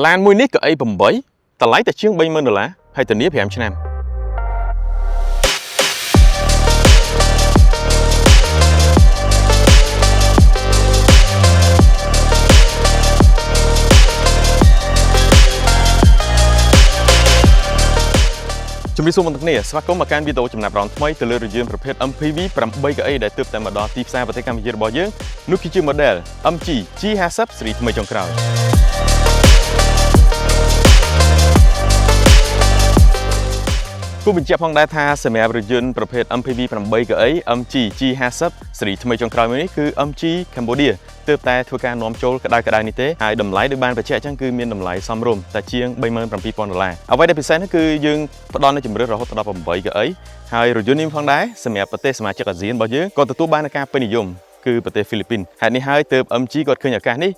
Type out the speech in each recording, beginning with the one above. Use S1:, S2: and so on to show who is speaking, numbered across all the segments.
S1: ឡានមួយនេះក៏អី8តម្លៃតែជាង$30,000ហើយធានា5ឆ្នាំជំរាបសួរបងប្អូនគ្នាស្វាគមន៍មកកាន់វីដេអូចំណាប់អារម្មណ៍ថ្មីទៅលើរថយន្តប្រភេទ MPV 8 កៅអីដែលទើបតែមកដល់ទីផ្សារប្រទេសកម្ពុជារបស់យើងនោះគឺជា model MG G50 ស៊េរីថ្មីចុងក្រោយគូបញ្ជាក់ផងដែរថាសម្រាប់រថយន្តប្រភេទ MPV 8 កៅអី MG G50 ស៊េរីថ្មីចុងក្រោយមួយនេះគឺ MG Cambodia ទើបតែធ្វើការនាំចូលក្តៅៗនេះទេហើយតម្លៃដូចបានបញ្ជាក់អញ្ចឹងគឺមានតម្លៃសមរម្យតែជាង$37,000អ្វីដែលពិសេសនោះគឺយើងផ្ដល់នូវជម្រើសរហូតដល់8 កៅអីហើយរថយន្តនេះផងដែរសម្រាប់ប្រទេសសមាជិកអាស៊ានរបស់យើងក៏ទទួលបានការពេញនិយមគឺប្រទេសហ្វីលីពីនហេតុនេះហើយទើប MG គាត់ឃើញឱកាសនេះ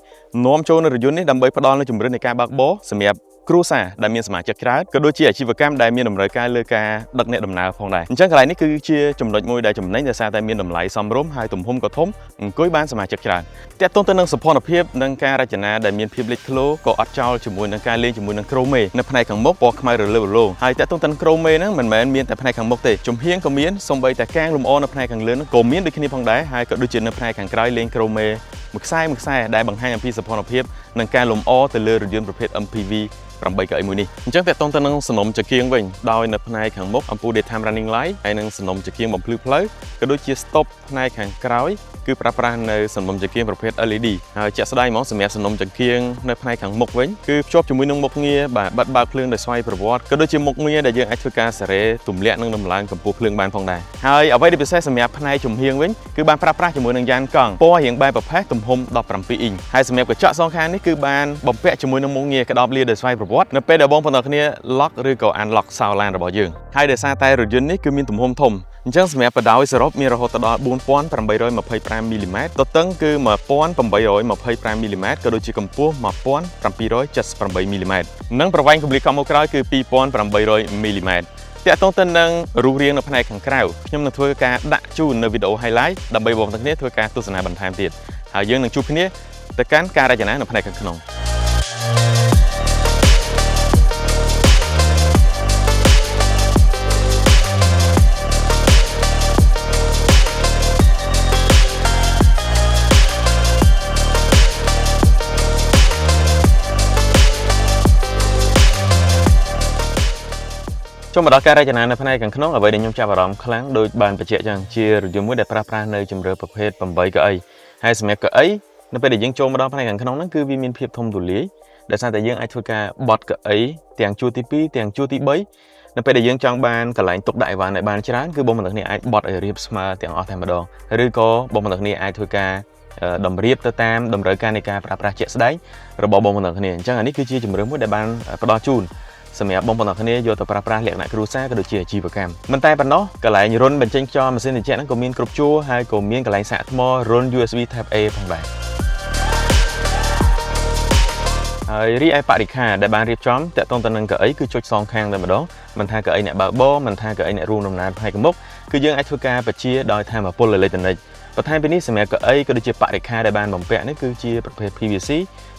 S1: នាំចូលនៅរថយន្តនេះដើម្បីផ្ដល់នូវជម្រើសនៃការបើកបរសម្រាប់គ្រួសារដែលមានសមាជិកច្រើនក៏ដូចជាអាជីវកម្មដែលមានតម្រូវការលើការដឹកអ្នកដំណើរផងដែរអញ្ចឹងកន្លែងនេះគឺជាចំណុចមួយដែលចំណេញដោយសារតែមានតម្លៃសមរម្យហើយទំហំក៏ធំអង្គុយបានសមាជិកច្រើនទាក់ទងទៅនឹងសោភ័ណភាពនិងការរចនាដែលមានភាពលេចធ្លោក៏អត់ចោលជាមួយនឹងការលេងជាមួយនឹងក្រូមេនៅផ្នែកខាងមុខពណ៌ខ្មៅរលើបរលោងហើយទាក់ទងទៅនឹងក្រូមេហ្នឹងមិនមែនមានតែផ្នែកខាងមុខទេជំហៀងក៏មានសូម្បីតែកាងលម្អនៅផ្នែកខាងលើហ្នឹងក៏មានដូចគ្នាផងដែរហើយក៏ដូចជានៅផ្នែកខាងក្រោយលេងក្រូមេមួយខ្សែដែលបង្ហាញអំពីសោភ័ណភាពនិងការលម្អទៅលើរថយន្តប្រភេទ MPV 8 កៅអីមួយនេះអញ្ចឹងតើតទៅនឹងសំណុំចង្កៀងវិញដោយនៅផ្នែកខាងមុខអំពូល daytime running light ហើយនឹងសំណុំចង្កៀងបំភ្លឺផ្លូវក៏ដូចជា stop ផ្នែកខាងក្រោយគឺប្រើប្រាស់នៅសំណុំចង្កៀងប្រភេទ LED ហើយជាក់ស្ដែងហ្មងសម្រាប់សំណុំចង្កៀងនៅផ្នែកខាងមុខវិញគឺភ្ជាប់ជាមួយនឹងមុខងារបិទបើកភ្លើងដោយស្វ័យប្រវត្តិក៏ដូចជាមុខងារដែលយើងអាចធ្វើការសារ៉េទម្លាក់និងដំឡើងកម្ពស់ភ្លើងបានផងដែរហើយអ្វីដែលពិសេសសម្រាប់ផ្នែកជំហៀងវិញគឺបានប្រើប្រាស់ជាមួយនឹងយ៉ានកង់ពណ៌រាងបែបប្រផេះទំហំ17អ៊ីងហើយសម្រាប់កញ្ចក់សងខាងនេះគឺបានបំពាក់ជាមួយនឹងមុខងារក្តោបលាដោយស្វ័យប្រវត្តិនៅពេលដែលបងប្អូនគ្នា lock ឬក៏ unlock សោឡានរបស់យើងហើយដោយសារតែរថយន្តនេះគឺមានទំហំធំអញ្ចឹងសម្រាប់បដោយសរុបមានរហូតដល់4825មីលីម៉ែត្រទទឹងគឺ1825មីលីម៉ែត្រក៏ដូចជាកម្ពស់1778មីលីម៉ែត្រនិងប្រវែងគម្លាតកង់មកក្រោយគឺ2800មីលីម៉ែត្រតាក់ទងទៅនឹងរូបរាងនៅផ្នែកខាងក្រៅខ្ញុំនឹងធ្វើការដាក់ជូននៅវីដេអូ highlight ដើម្បីបងប្អូនគ្នាធ្វើការទស្សនាបន្ថែមទៀតហើយយើងនឹងជួបគ្នាទៅកាន់ការរចនានៅផ្នែកខាងក្នុងចូលមកដល់ការរចនានៅផ្នែកខាងក្នុងអ្វីដែលខ្ញុំចាប់អារម្មណ៍ខ្លាំងដូចបានបញ្ជាក់ចឹងជារថយន្តមួយដែលប្រើប្រាស់នៅជម្រើសប្រភេទ8 កៅអីហើយសម្រាប់កៅអីនៅពេលដែលយើងចូលមកដល់ផ្នែកខាងក្នុងហ្នឹងគឺវាមានភាពធំទូលាយដោយសារតែយើងអាចធ្វើការបត់កៅអីទាំងជួរទី2ទាំងជួរទី3នៅពេលដែលយើងចង់បានកន្លែងទុកដាក់អីវ៉ាន់ឲ្យបានច្រើនគឺបងប្អូនទាំងគ្នាអាចបត់ឲ្យរាបស្មើទាំងអស់តែម្ដងឬក៏បងប្អូនទាំងគ្នាអាចធ្វើការតម្រៀបទៅតាមតម្រូវការនៃការប្រើប្រាស់ជាក់ស្ដែងរបស់បងប្អូនទាំងគ្នាអញ្ចឹងអានេះគឺជាជម្រើសមួយដែលបានផ្ដល់ជូនសម្រាប់បងប្អូនគ្នាយកទៅប្រើប្រាស់លក្ខណៈគ្រួសារក៏ដូចជាអាជីវកម្មមិនតែប៉ុណ្ណោះកន្លែងរុនបញ្ចេញខ្យល់ម៉ាស៊ីនត្រជាក់ហ្នឹងក៏មានគ្រប់ជួរហើយក៏មានកន្លែងសាកថ្មរុន USB Type A ផងដែរហើយរីឯបរិក្ខារដែលបានរៀបចំតាក់ទងទៅនឹងកៅអីគឺចុចសងខាងតែម្ដងមិនថាកៅអីអ្នកបើកបរមិនថាកៅអីអ្នករួមដំណើរផ្នែកមុខគឺយើងអាចធ្វើការបជាដោយថាមពលអេឡិចត្រូនិកបន្ថែមពីនេះសម្រាប់កៅអីក៏ដូចជាបរិក្ខារដែលបានបំពាក់នេះគឺជាប្រភេទ PVC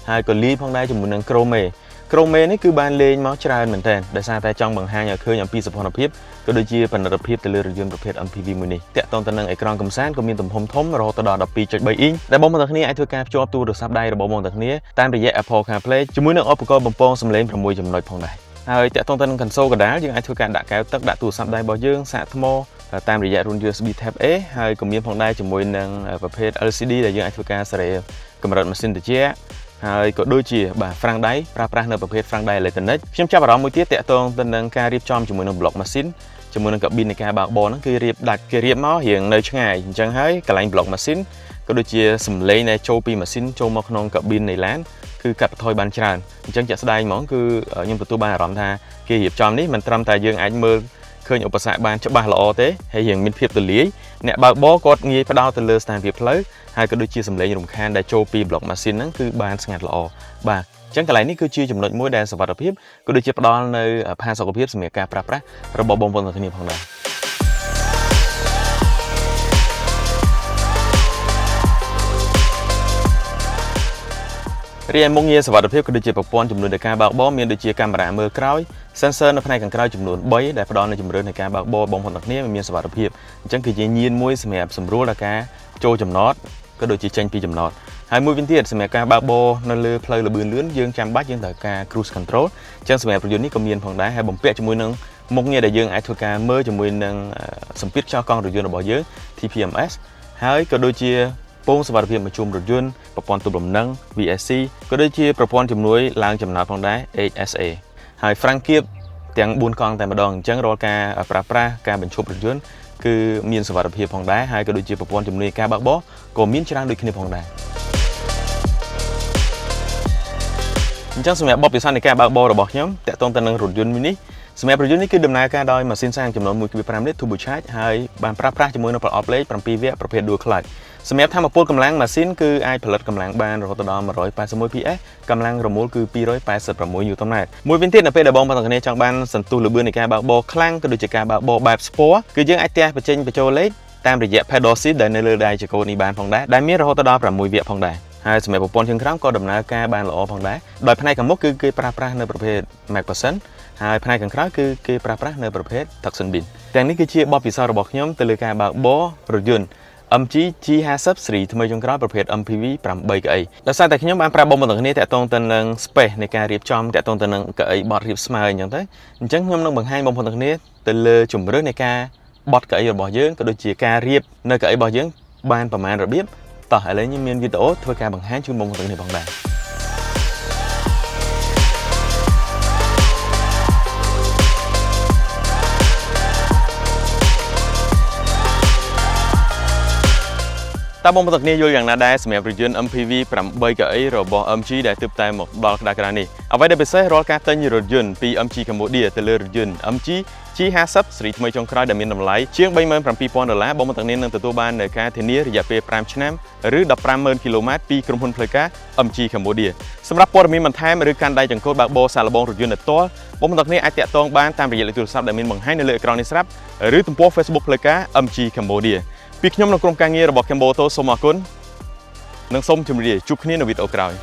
S1: ហើយក៏លាយផងដែរជាមួយនឹងក្រូមេនេះគឺបានលេងមកច្រើនមែនទែនដោយសារតែចង់បង្ហាញឲ្យឃើញអំពីសោភ័ណភាពក៏ដូចជាផលិតភាពទៅលើរថយន្តប្រភេទ MPV មួយនេះតាក់ទងទៅនឹងអេក្រង់កំសាន្តក៏មានទំហំធំរហូតដល់ 12.3 អ៊ីងដែលបងប្អូនទាំងគ្នាអាចធ្វើការភ្ជាប់ទូរស័ព្ទដៃរបស់បងប្អូនទាំងគ្នាតាមរយៈ Apple CarPlay ជាមួយនឹងឧបករណ៍បំពងសំឡេង6ចំណុចផងដែរហើយតាក់ទងទៅនឹង console កណ្ដាលយើងអាចធ្វើការដាក់កែវទឹកដាក់ទូរស័ព្ទដៃរបស់យើងសាកថ្មតាមរយៈ USB Type A ហើយក៏មានផងដែរជាមួយនឹងប្រភេទ LCD ដែលយើងអាចធ្វើការសារ៉េកម្រិតម៉ាស៊ីនត្រជាក់ហើយក៏ដូចជាហ្វ្រាំងដៃប្រើប្រាស់នៅប្រភេទហ្វ្រាំងដៃអេឡិចត្រូនិកខ្ញុំចាប់អារម្មណ៍មួយទៀតតាក់ទងទៅនឹងការរៀបចំជាមួយនឹងប្លុកម៉ាស៊ីនជាមួយនឹងកាប៊ីននៃការបើកបរហ្នឹងគឺរៀបមករៀងនៅឆ្ងាយអញ្ចឹងហើយកន្លែងប្លុកម៉ាស៊ីនក៏ដូចជាសំឡេងដែលចូលពីម៉ាស៊ីនចូលមកក្នុងកាប៊ីននៃឡានគឺកាត់បន្ថយបានច្រើនអញ្ចឹងជាក់ស្ដែងហ្មងគឺខ្ញុំទទួលបានអារម្មណ៍ថាគេរៀបចំនេះមិនត្រឹមតែយើងអាចមើលឃើញឧបសគ្គបានច្បាស់ល្អទេហើយយើងមានភាពទូលាយអ្នកបើកបរគាត់ងាយផ្ដោតទៅលើស្ថានភាពផ្លូវហើយក៏ដូចជាសំឡេងរំខានដែលចូលពីប្លុកម៉ាស៊ីនហ្នឹងគឺបានស្ងាត់ល្អបាទអញ្ចឹងកន្លែងនេះគឺជាចំណុចមួយដែលសុវត្ថិភាពក៏ដូចជាផ្ដល់នៅផាសុកភាពសម្រាប់ការប្រើប្រាស់របស់បងប្អូនទាំងគ្នាផងដែរ ច រីឯមុខងារសុវត្ថិភាពក៏ដូចជាប្រព័ន្ធជំនួយនៃការបើកបរមានដូចជាកាមេរ៉ាមើលក្រោយ sensor នៅផ្នែកខាងក្រោយចំនួន3ដែលផ្ដល់នូវជំរឿននៃការបើកបរបងប្អូនទាំងគ្នាមានសុវត្ថិភាពអញ្ចឹងគឺជាញៀនមួយសម្រាប់សម្រួលដល់ការចូលចំណតក៏ដូចជាចេញពីចំណតហើយមួយវិញទៀតសម្រាប់ការបើកបរនៅលើផ្លូវលឿនលឿនយើងចាំបាច់យើងត្រូវការ cruise control អញ្ចឹងសម្រាប់រថយន្តនេះក៏មានផងដែរហើយបំពាក់ជាមួយនឹងមុខងារដែលយើងអាចធ្វើការមើលជាមួយនឹងសម្ពាធខ្យល់កង់រថយន្តរបស់យើង TPMS ហើយក៏ដូចជាពងសុវត្ថិភាពមធ្យមរថយន្តប្រព័ន្ធទប់លំនឹង VSC ក៏ដូចជាប្រព័ន្ធជំនួយឡើងចំណាត់ផងដែរ HSA ហើយ frank គៀបទាំង4កង់តែម្ដងអញ្ចឹងរាល់ការប្រើប្រាស់ការបញ្ឈប់រថយន្តគឺមានសុវត្ថិភាពផងដែរហើយក៏ដូចជាប្រព័ន្ធជំនួយការបើកបរក៏មានច្រើនដូចគ្នាផងដែរអញ្ចឹងសម្រាប់បទពិសោធន៍នៃការបើកបររបស់ខ្ញុំតាក់ទងទៅនឹងរថយន្តនេះសម្រាប់រថយន្តនេះគឺដំណើរការដោយម៉ាស៊ីនសាំងចំនួន 1.5 លីត្រ Turbo Charge ហើយបានប្រើប្រាស់ជាមួយនឹងប្រអប់លេខ 7 វគ្គប្រភេទ Dual Clutch សម្រាប់ថាមពលកម្លាំងម៉ាស៊ីនគឺអាចផលិតកម្លាំងបានរហូតដល់ 181 PS កម្លាំងរមុលគឺ 286 Newtonម៉ែត្រមួយវិញទៀតនៅពេលដែលបងប្អូនទាំងគ្នាចង់បានសន្ទុះល្បឿននៃការបើកបរខ្លាំងក៏ដូចជាការបើកបរបែប Sport គឺយើងអាចទះបញ្ចេញបញ្ចូលលេខតាមរយៈ pedal shift ដែលនៅលើដៃចង្កូតនេះបានផងដែរដែលមានរហូតដល់ 6 វគ្គផងដែរហើយសម្រាប់ប្រព័ន្ធជើងក្រោមក៏ដំណើរការបានល្អផងដែរដោយផ្នែកខាងមុខគឺគេប្រើប្រាស់នៅប្រភេទ MacPherson ហើយផ្នែកខាងក្រោយគឺគេប្រើប្រាស់នៅប្រភេទ Tucson Bin ទាំងនេះគឺជាបទពិសោធន៍របស់ខ្ញុំទៅលើការបើកបររថយន្ត MG G50 ស៊េរីថ្មីចុងក្រោយប្រភេទ MPV 8 កៅអីដោយសារតែខ្ញុំបានប្រាប់បងប្អូនទាំងគ្នាតាក់ទងទៅនឹង space នៃការរៀបចំតាក់ទងទៅនឹងកៅអីបត់រៀបស្មើអញ្ចឹងទៅអញ្ចឹងខ្ញុំនឹងបង្ហាញបងប្អូនទាំងគ្នាទៅលើជម្រើសនៃការបត់កៅអីរបស់យើងក៏ដូចជាការរៀបនៅកៅអីរបស់យើងបានប្រមាណរបៀបតោះឥឡូវខ្ញុំមានវីដេអូធ្វើការបង្ហាញជូនបងប្អូនទាំងគ្នាផងដែរតើបងប្អូនទាំងគ្នាយល់យ៉ាងណាដែរសម្រាប់រថយន្ត MPV 8 កៅអីរបស់ MG ដែលទើបតែមកដល់ក្តារក្តារនេះអ្វីដែលពិសេសរាល់ការទិញរថយន្តពី MG Cambodia ទៅលើរថយន្ត MG G50 ស៊េរីថ្មីចុងក្រោយដែលមានតម្លៃជាង $37,000 បងប្អូនទាំងគ្នានឹងទទួលបាននូវការធានារយៈពេល5ឆ្នាំឬ 150,000 គីឡូម៉ែត្រពីក្រុមហ៊ុនផ្លូវការ MG Cambodia សម្រាប់ព័ត៌មានបន្ថែមឬកាន់ដៃចង្កូតបើកបរសាកល្បងរថយន្តផ្ទាល់បងប្អូនទាំងគ្នាអាចតាក់ទងបានតាមរយៈលេខទូរស័ព្ទដែលមានបង្ហាញនៅលើអេក្រង់នេះស្រាប់ឬទំព័រ Facebook ផ្លូវការ MG Cambodia ពីខ្ញុំនៅក្រុមការងាររបស់ Camboto សូមអរគុណនិងសូមជម្រាបជួបគ្នានៅវីដេអូក្រោយ